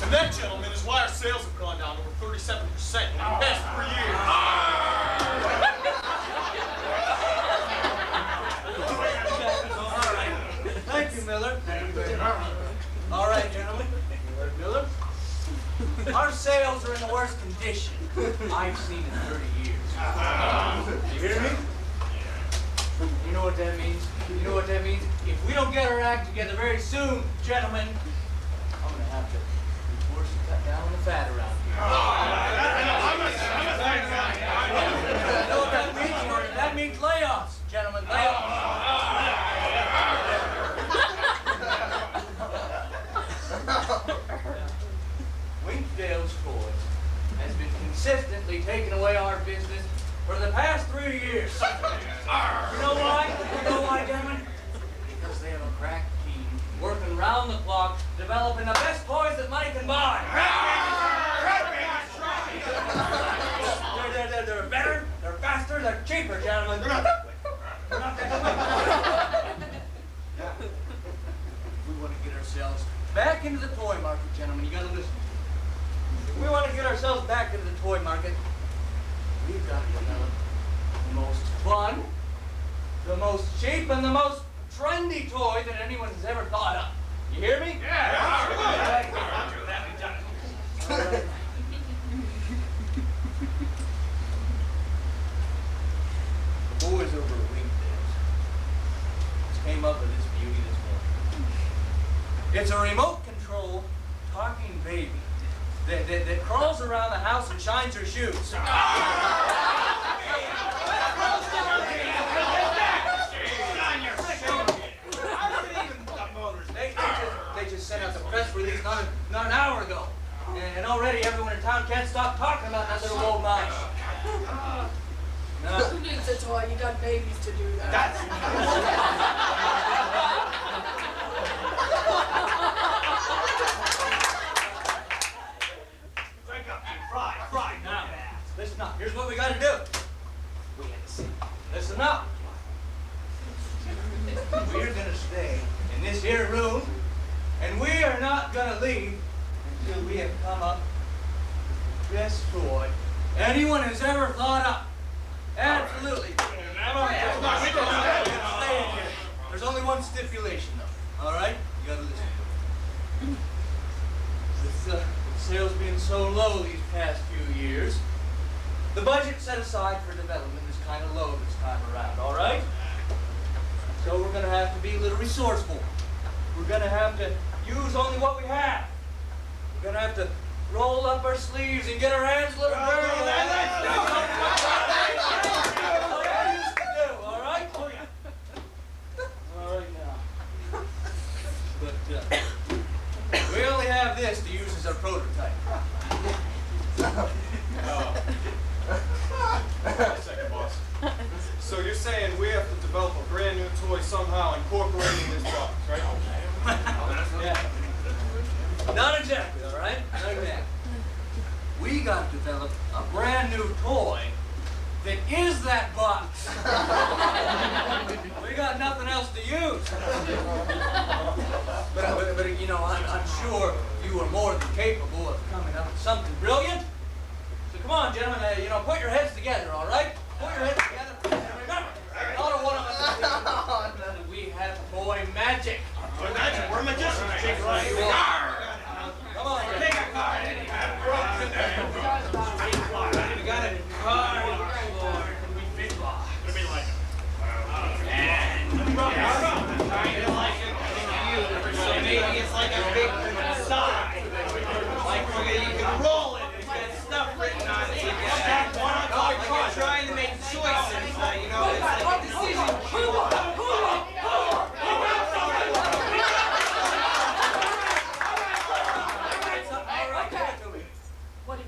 And that, gentlemen, is why our sales have gone down over 37% in the past 3 years. All right. Thank you, Miller. Thank you very much. All right, gentlemen. Miller, our sales are in the worst condition I've seen in 30 years. You hear me? You know what that means? You know what that means? If we don't get our act together very soon, gentlemen, I'm going to have to force to cut down on the fat around here. You know what that means? That means layoffs, gentlemen, layoffs. Winkdale's Toys has been consistently taking away our business for the past 3 years. You know why? You know why, gentlemen? Because they have a crack team working round the clock, developing the best toys that money can buy. They're better, they're faster, they're cheaper, gentlemen. They're not that way. We want to get ourselves back into the toy market, gentlemen. You gotta listen. If we want to get ourselves back into the toy market, we've got to develop the most fun, the most cheap, and the most trendy toy that anyone has ever thought of. You hear me? Yeah. The boys over at Winkdale's just came up with this beauty this morning. It's a remote control talking baby that crawls around the house and shines her shoes. They just sent out the press release not an hour ago. And already everyone in town can't stop talking about that little old mouse. Who needs a toy? You got babies to do that. Listen up. Here's what we got to do. Listen up. We're going to stay in this here room, and we are not going to leave until we have come up with the best toy anyone has ever thought up. Absolutely. Stay in here. There's only one stipulation, though. All right? You got to listen. With sales being so low these past few years, the budget set aside for development is kind of low this time around, all right? So we're going to have to be a little resourceful. We're going to have to use only what we have. We're going to have to roll up our sleeves and get our hands a little dirty. All right? All right now. But we only have this to use as our prototype. Wait a second, boss. So you're saying we have to develop a brand new toy somehow incorporating this box, right? Yeah. Not exactly, all right? Not exactly. We got to develop a brand new toy that is that box. We got nothing else to use. But you know, I'm sure you are more than capable of coming up with something brilliant. So come on, gentlemen, you know, put your heads together, all right? Put your heads together. And remember, not one of us is we have toy magic. Toy magic? We're magicians. Come on, Take a card. We got a card for we big box. It'll be like and so maybe it's like a big side. Like you can roll it and get stuff written on it. Like you're trying to make choices. You know, it's like a decision. What do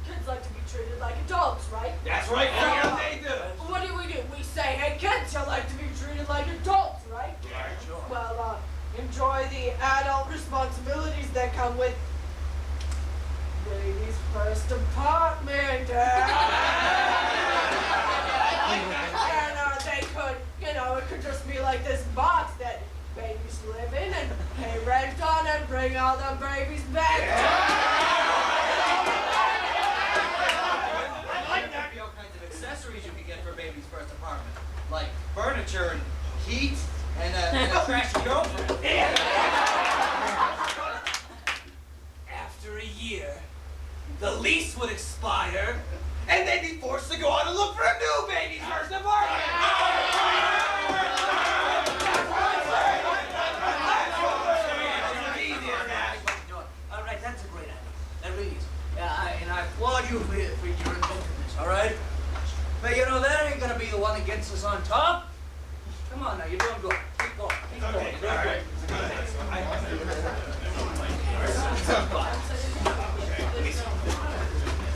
kids like to be treated like adults, right? That's right. That's what they do. What do? We say, hey kids, you like to be treated like adults, right? Yeah, sure. Well, enjoy the adult responsibilities that come with ladies' first apartment. And they could, you know, it could just be like this box that babies live in and pay rent on and bring all the babies back. I like that. All kinds of accessories you can get for a baby's first apartment, like furniture and heat and a trashy girlfriend. After a year, the lease would expire, and they'd be forced to go out and look for a new baby's first apartment. All right, that's a great idea. That really is. And I applaud you for your inventiveness, all right? But you know, that ain't gonna be the one that gets us on top. Come on now, you're doing good. Keep going. Keep going. Okay, all right.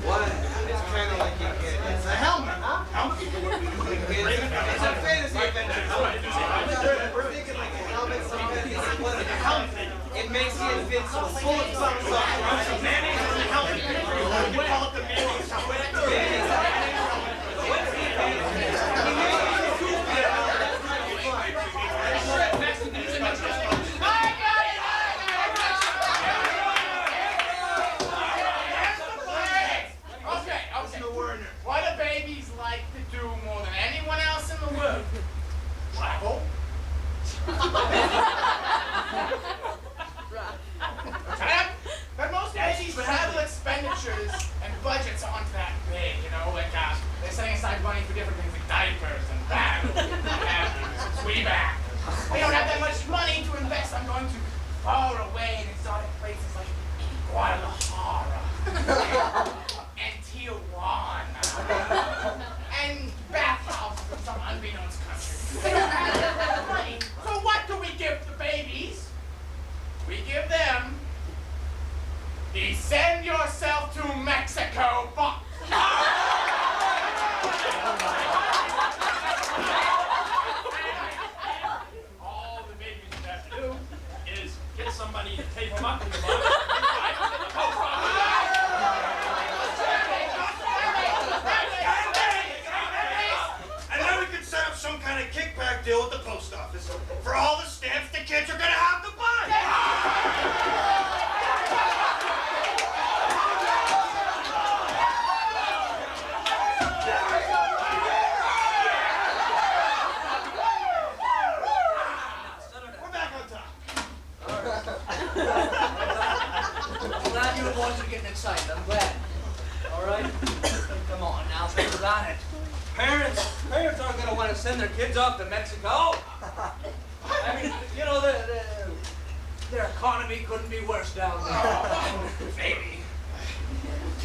What? It's kind of like you kid. It's a helmet, huh? Helmet? It's a fantasy adventure. We're thinking like a helmet, some kind of like a helmet. It makes you invincible. Bullets bounce off. So mayonnaise is a helmet. We call it the mayonnaise helmet. Mayonnaise helmet. What's the advantage? He made it a goofy helmet. That's kind of fun. What do babies like to do more than anyone else in the world? Travel. But most babies' travel expenditures and budgets aren't that big, you know, like they're setting aside money for different things like diapers and bags, sweetie bags. They don't have that much money to invest. I'm going to far away in exotic places like Guadalajara and Tijuana and bathhouses in some unbeknownst country. They don't have that money. So what do we give the babies? We give them the Send Yourself to Mexico box. All the babies have to do is get somebody to tape them up in the box. And then we could set up some kind of kickback deal with the post office for all the stamps the kids are gonna have to buy. We're back on top. I'm glad you boys are getting excited. I'm glad. All right? Come on now, think about it. Parents aren't going to want to send their kids off to Mexico. I mean, you know, their economy couldn't be worse down there. Maybe.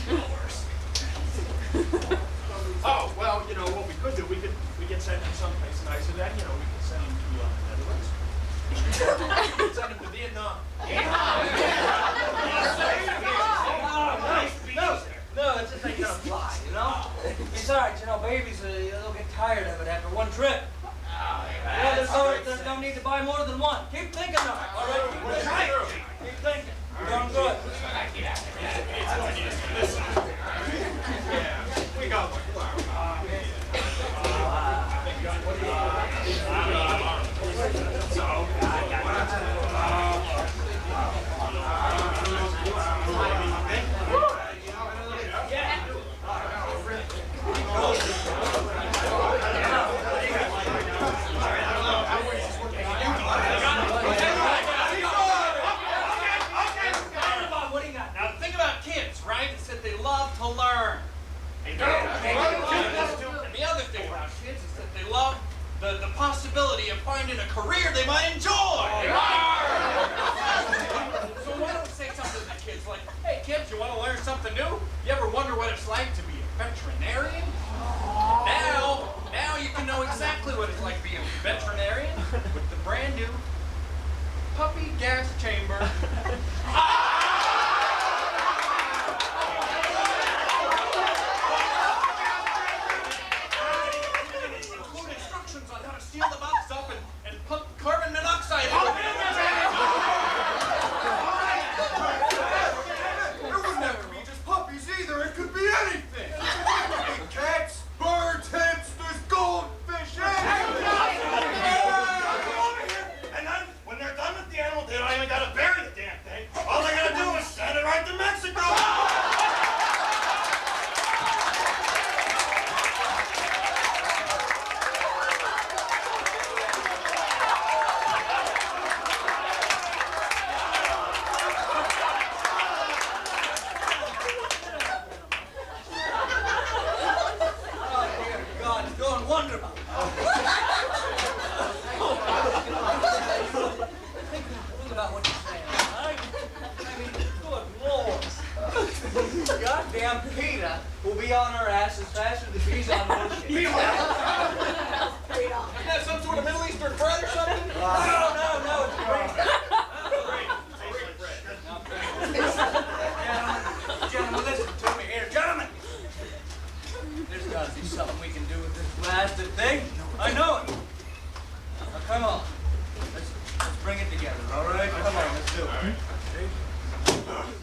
Worse. Oh, well, you know, what we could do, we could send them someplace nicer then, you know, we could send them to the Netherlands. We could send them to Vietnam. No, it's just ain't gonna fly, you know? Besides, you know, babies, they'll get tired of it after one trip. There's no need to buy more than one. Keep thinking of it, all right? Keep thinking. You're doing good. We got one. Now, the thing about kids, right, is that they love to learn. They do. And the other thing about kids is that they love the possibility of finding a career they might enjoy. So why don't we say something to the kids like, hey kids, you want to learn something new? You ever wonder what it's like to be a veterinarian? Now you can know exactly what it's like being a veterinarian with the brand new puppy gas chamber. Include instructions on how to seal the box up and pump carbon monoxide in. It wouldn't have to be just puppies either. It could be anything. Cats, birds, hamsters, goldfish, anything. Come over here. And then when they're done with the animal, they don't even gotta bury the damn about what you're saying, right? I mean, good Lord. Goddamn PETA will be on our asses faster than bees on bullshit. Isn't that some sort of Middle Eastern bread or something? No, it's great. Gentlemen, listen to me here. Gentlemen! There's got to be something we can do with this blasted thing. I know it. Now, come on. Let's bring it together, all right? Come on, let's do it.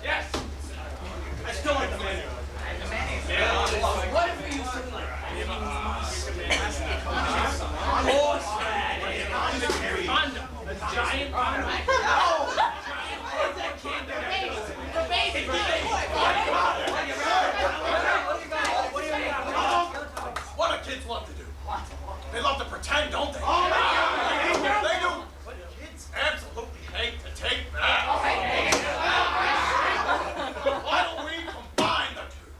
Yes. I still like the menu. What if we use something like condom? A giant condom? What do kids love to do? They love to pretend, don't they? They do. But kids absolutely hate to take baths. Why don't we combine the two?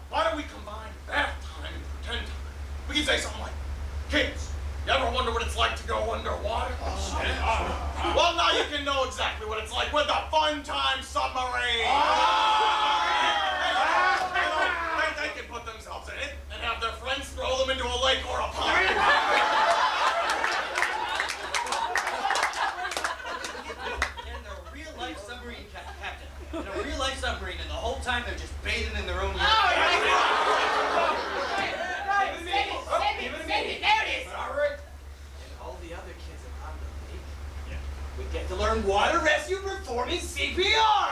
Why don't we combine bath time and pretend time? We can say something like, kids, you ever wonder what it's like to go underwater? Well, now you can know exactly what it's like with the Fun Time Submarine. They can put themselves in it and have their friends throw them into a lake or a pond. And a real-life submarine captain. And a real-life submarine, and the whole time they're just bathing in their own urine. And all the other kids around the lake, we get to learn water rescue performing CPR.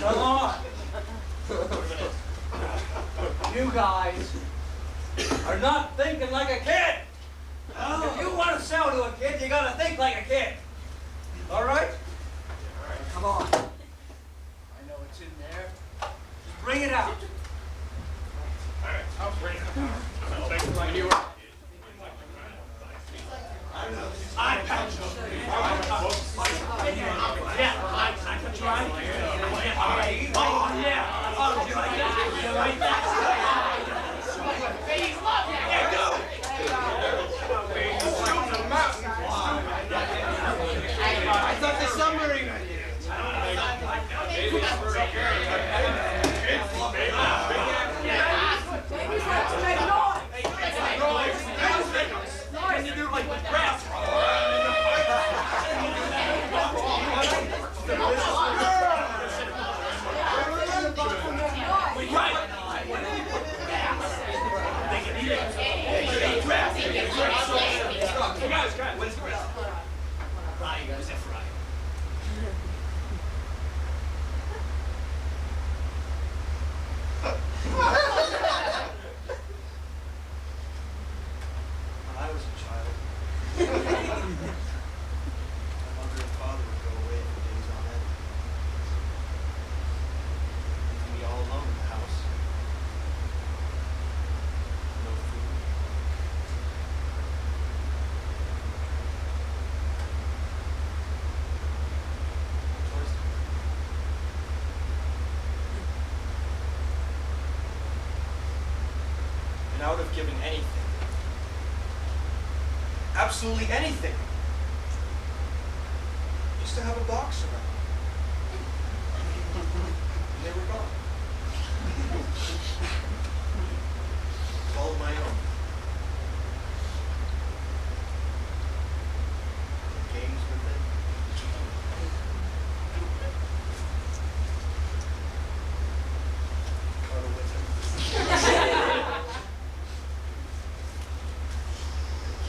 Come on. You guys are not thinking like a kid. If you want to sell to a kid, you got to think like a kid. All right? Come on. I know it's in there. Just bring it out. I'll bring it up. I thought the submarine idea. Can you do like with grass? When I was a child, my mother and father would go away for days on end. Leaving me all alone in the house. No food. No toys. And I would have given anything. Absolutely anything. Used to have a box around. And they were gone. All of my own. Games with it. Cuddle with him.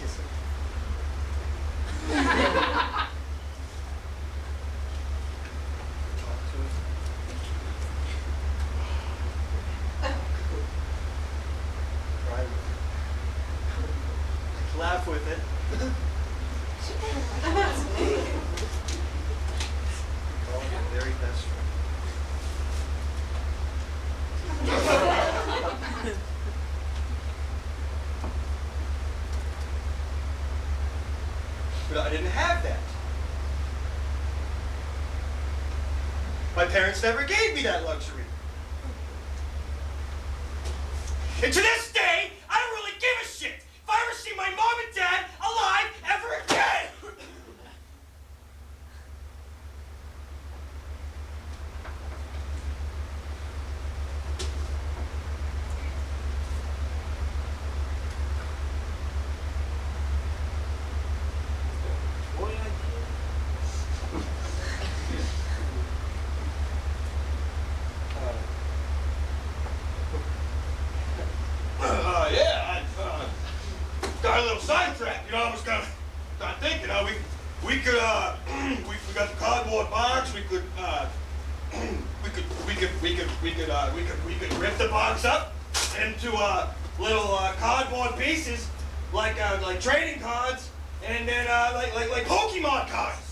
Kiss him. Call your very best friend. But I didn't have that. My parents never gave me that luxury. And to this day, I don't really give a shit if I ever see my mom and dad alive ever again! Got a little sidetracked, you know. I was kind of thinking, we could we got the cardboard box. We could rip the box up into little cardboard pieces, like trading cards, and then like Pokemon cards.